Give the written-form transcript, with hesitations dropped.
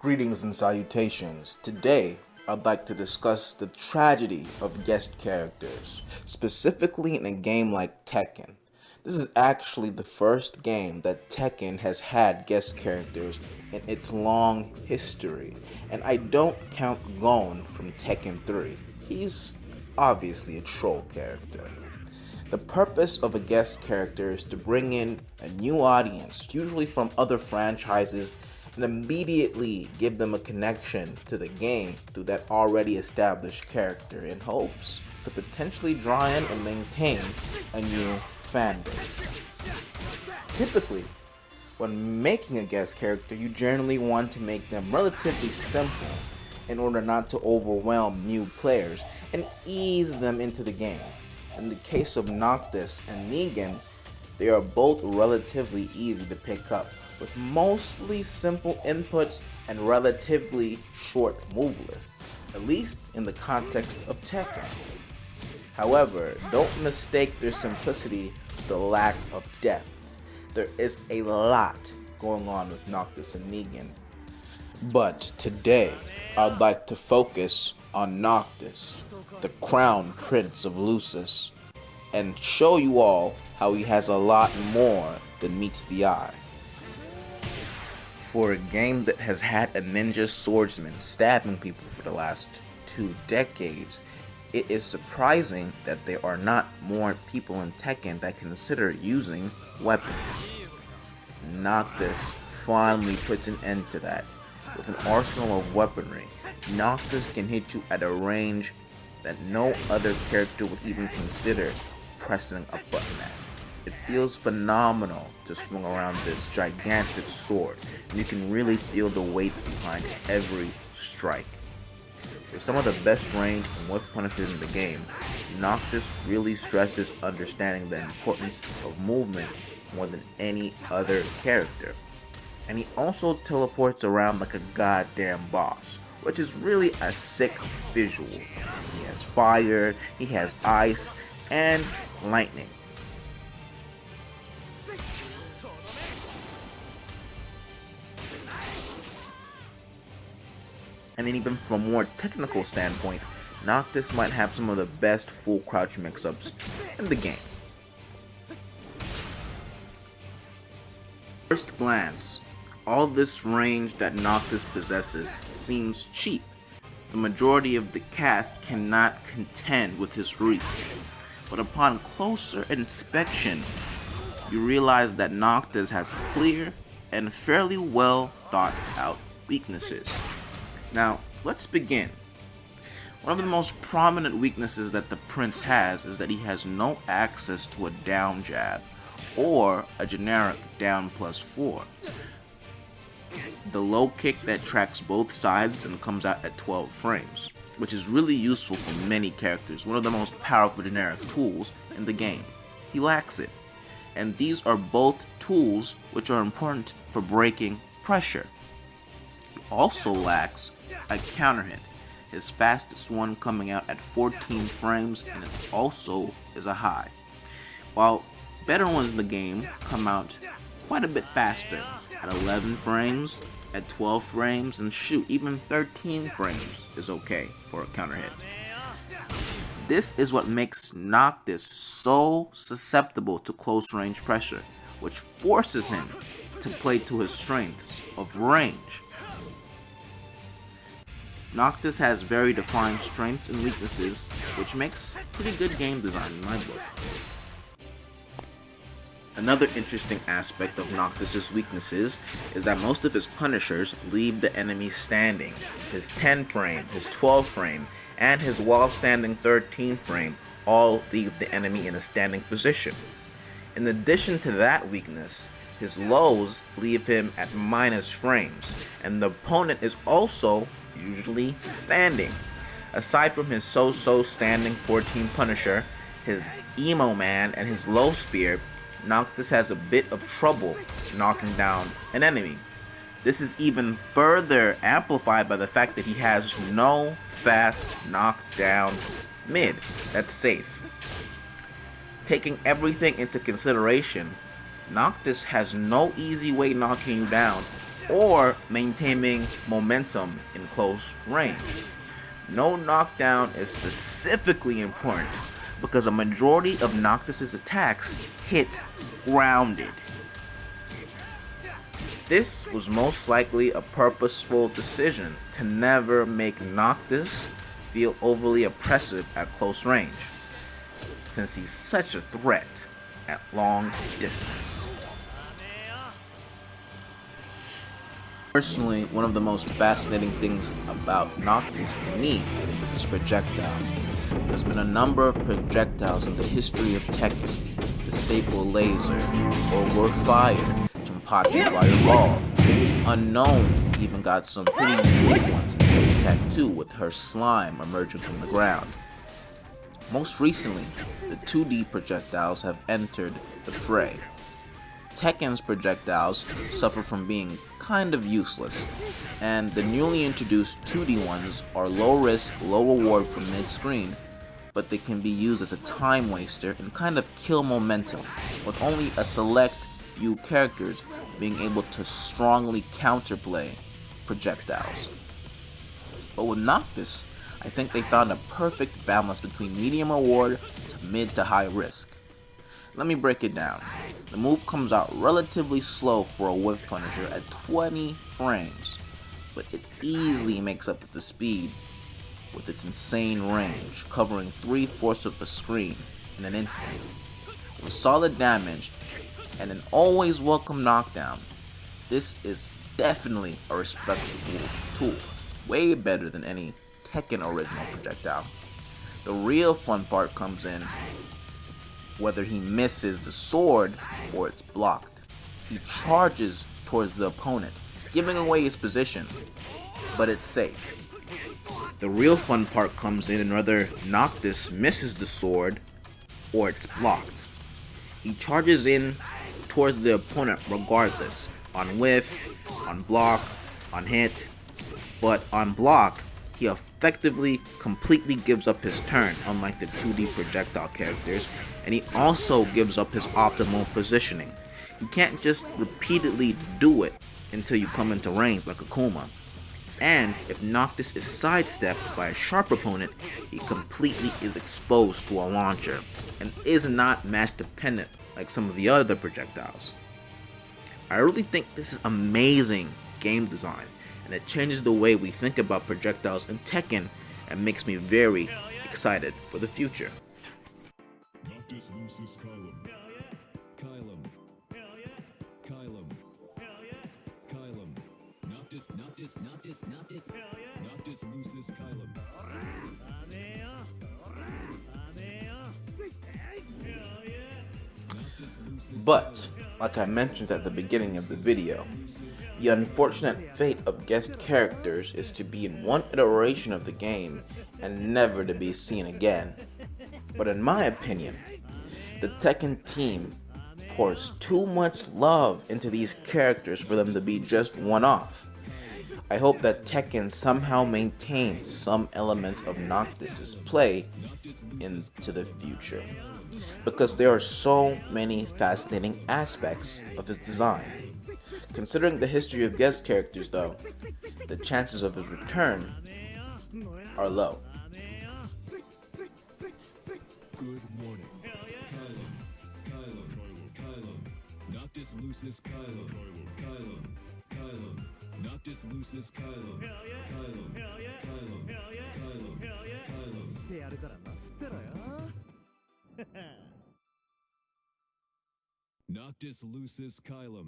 Greetings and salutations. Today, I'd like to discuss the tragedy of guest characters, specifically in a game like Tekken. This is actually the first game that Tekken has had guest characters in its long history, and I don't count Gon from Tekken 3. He's obviously a troll character. The purpose of a guest character is to bring in a new audience, usually from other franchises, and immediately give them a connection to the game through that already established character in hopes to potentially draw in and maintain a new fan base. Typically, when making a guest character, you generally want to make them relatively simple in order not to overwhelm new players and ease them into the game. In the case of Noctis and Negan, they are both relatively easy to pick up, with mostly simple inputs and relatively short move lists, at least in the context of Tekken. However, don't mistake their simplicity with the lack of depth. There is a lot going on with Noctis and Negan. But today, I'd like to focus on Noctis, the crown prince of Lucis, and show you all how he has a lot more than meets the eye. For a game that has had a ninja swordsman stabbing people for the last 2 decades, it is surprising that there are not more people in Tekken that consider using weapons. Noctis finally puts an end to that. With an arsenal of weaponry, Noctis can hit you at a range that no other character would even consider pressing a button at. It feels phenomenal to swing around this gigantic sword, and you can really feel the weight behind every strike. With some of the best range and whiff punishers in the game, Noctis really stresses understanding the importance of movement more than any other character. And he also teleports around like a goddamn boss, which is really a sick visual. He has fire, he has ice, and lightning. And then even from a more technical standpoint, Noctis might have some of the best full crouch mix-ups in the game. First glance, all this range that Noctis possesses seems cheap. The majority of the cast cannot contend with his reach. But upon closer inspection, you realize that Noctis has clear and fairly well thought out weaknesses. Now, let's begin. One of the most prominent weaknesses that the Prince has is that he has no access to a down jab or a generic down +4. The low kick that tracks both sides and comes out at 12 frames, which is really useful for many characters, one of the most powerful generic tools in the game. He lacks it, and these are both tools which are important for breaking pressure. He also lacks a counter hit, his fastest one coming out at 14 frames, and it also is a high, while better ones in the game come out quite a bit faster, at 11 frames, at 12 frames, and shoot, even 13 frames is okay for a counter hit. This is what makes Noctis so susceptible to close range pressure, which forces him to play to his strengths of range. Noctis has very defined strengths and weaknesses, which makes pretty good game design in my book. Another interesting aspect of Noctis' weaknesses is that most of his punishers leave the enemy standing. His 10 frame, his 12 frame, and his while standing 13 frame all leave the enemy in a standing position. In addition to that weakness, his lows leave him at minus frames, and the opponent is also usually standing. Aside from his so-so standing 14 punisher, his emo man, and his low spear, Noctis has a bit of trouble knocking down an enemy. This is even further amplified by the fact that he has no fast knockdown mid that's safe. Taking everything into consideration, Noctis has no easy way knocking you down or maintaining momentum in close range. No knockdown is specifically important because a majority of Noctis' attacks hit grounded. This was most likely a purposeful decision to never make Noctis feel overly oppressive at close range, since he's such a threat at long distance. Personally, one of the most fascinating things about Noctis to me is his projectile. There's been a number of projectiles in the history of Tekken: the staple laser, or fire, Projectile ball. Unknown even got some pretty unique ones in Tekken 2 with her slime emerging from the ground. Most recently, the 2D projectiles have entered the fray. Tekken's projectiles suffer from being kind of useless, and the newly introduced 2D ones are low risk, low reward from mid-screen, but they can be used as a time waster and kind of kill momentum, with only a select few characters being able to strongly counterplay projectiles. But with Noctis, I think they found a perfect balance between medium reward to mid to high risk. Let me break it down. The move comes out relatively slow for a whiff punisher at 20 frames, but it easily makes up the speed with its insane range, covering 3/4 of the screen in an instant. With solid damage and an always welcome knockdown, this is definitely a respectable tool, way better than any Tekken original projectile. The real fun part comes in whether he misses the sword or it's blocked. He charges towards the opponent, giving away his position, but it's safe. The real fun part comes in whether Noctis misses the sword or it's blocked. He charges in towards the opponent regardless, on whiff, on block, on hit, but on block, he effectively completely gives up his turn, unlike the 2D projectile characters, and he also gives up his optimal positioning. You can't just repeatedly do it until you come into range like Akuma. And if Noctis is sidestepped by a sharp opponent, he completely is exposed to a launcher, and is not match dependent like some of the other projectiles. I really think this is amazing game design, and it changes the way we think about projectiles in Tekken and makes me very excited for the future. Noctis lucis Kylum. Kylum. Kylum. Kylum. Noctis lucis Kylum. But, like I mentioned at the beginning of the video, the unfortunate fate of guest characters is to be in one iteration of the game and never to be seen again. But in my opinion, the Tekken team pours too much love into these characters for them to be just one-off. I hope that Tekken somehow maintains some elements of Noctis' play into the future, because there are so many fascinating aspects of his design. Considering the history of guest characters though, the chances of his return are low. Good morning. Kylum. Kylum. Kylum. Noctis lucis Kylum. Kylum. Kylum. Noctis lucis Kylum. Kylum. Kylum. Kylum. Kylum. Noctis lucis Kylum.